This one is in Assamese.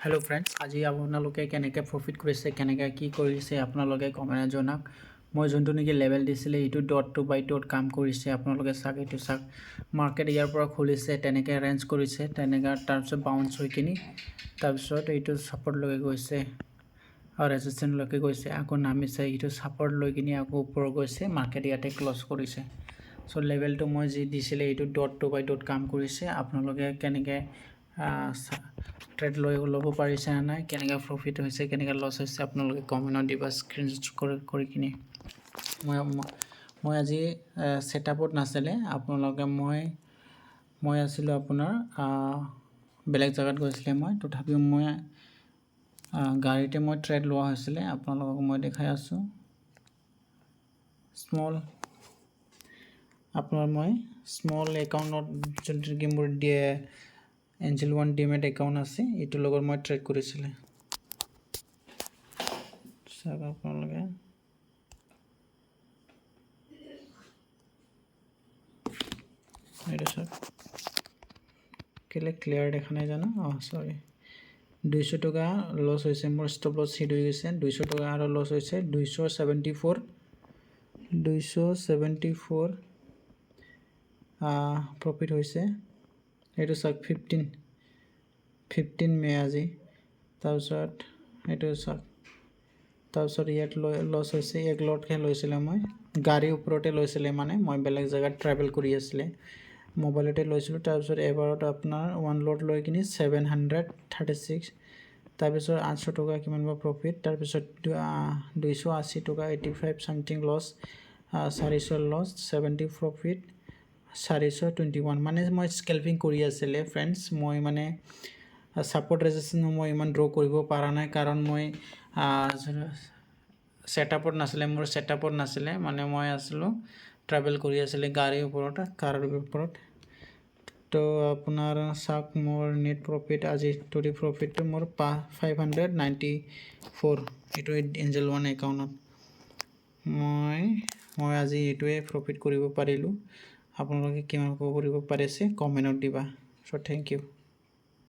हेलो फ्रेंड्स आज आपलोगे केनेके प्रफिट करिसे केनेके की करिसे आपनालोगे कमेन्ट जनाक মই যোনটো নেকি লেভেল দিছিলে ইটো ডট টু বাই ডট কাম কৰিছে আপোনালোকে চাক ইটো চাক মাৰ্কেট ইয়াৰ পৰা খুলিছে তেনেকে ৰেঞ্জ কৰিছে তেনেকা তাৰপিছত বাউন্স হৈ কিনি তাৰপিছত এইটো সাপোৰ্ট লৈ গৈছে আৰু ৰেজিস্ট্যান্স লৈ গৈছে আকৌ নামিছে ইটো সাপোৰ্ট লৈ কিনি আকৌ ওপৰ গৈছে মাৰ্কেট ইয়াতে ক্লোজ কৰিছে সো লেভেলটো মই যি দিছিলে ইটো ডট টু বাই ডট কাম কৰিছে আপোনালোকে কেনেকে ট্ৰেড ল'ব পাৰিছে না নাই কেনেকা প্ৰফিট হৈছে কেনেকা লছ হৈছে আপোনালোকে কমেন্টত দিবা স্ক্ৰিনশ্বট কৰি কিনি মই আজি সেটআপত নাছিলে আপোনালোকে মই আছিল আপোনাৰ বেলেগ জায়গাত গৈছিলে মই তথাপিও মই গাড়ীতে মই ট্ৰেড লোৱা হৈছিলে আপোনালোকক মই দেখাই আছো স্মল আপোনাৰ মই স্মল একাউন্টত যোনটো কি মোৰ দিয়ে এঞ্জেল 1 ডিমেট একাউন্ট আছে এটো লগৰ মই ট্ৰেড কৰিছিলে সব আপোনালোকে এটা সব কেলে ক্লিয়াৰ দেখা নাই জানো সৰি 200 টকা লস হৈছে মোৰ স্টপ লস হিট হৈ গৈছে 200 টকা আৰু লস হৈছে 274 প্ৰফিট হৈছে এটো সব 15 মে আজি তাৰপিছত এটো সব তাৰপিছত ইয়াত লস হৈছে এক লট কে লৈছিলে মই গাড়ী ওপৰতে লৈছিলে মানে মই বেলেগ জায়গাত ট্ৰাভেল কৰি আছিল মোবাইলতে লৈছিল তাৰপিছত এবাৰত আপোনাৰ ওয়ান লট লৈ কিনি 736 তাৰপিছত 800 টকা কিমান বা প্ৰফিট তাৰপিছত 280 টকা 85 সামথিং লস 400 লস 70 প্ৰফিট 421 মানে মই স্কেলপিং কৰি আছিল फ्रेंड्स মই মানে সাপোৰ্ট ৰেজিস্ট্যান্স মই ইমান ড্ৰ কৰিব পাৰা নাই কাৰণ মই সেটআপত নাছিলে মোৰ সেটআপত নাছিলে মানে মই আসলো ট্ৰাভেল কৰি আছিল গাড়ীৰ ওপৰত কাৰৰ ওপৰত তো আপোনাৰ সাক মোৰ নেট প্ৰফিট আজি টৰি প্ৰফিট মোৰ 594 এটো এঞ্জেল 1 একাউন্টত মই আজি এটোৱে প্ৰফিট কৰিব পাৰিলো আপোনালোকে কিমান কৰিব পাৰিছে কমেন্টত দিবা সো থ্যাংক ইউ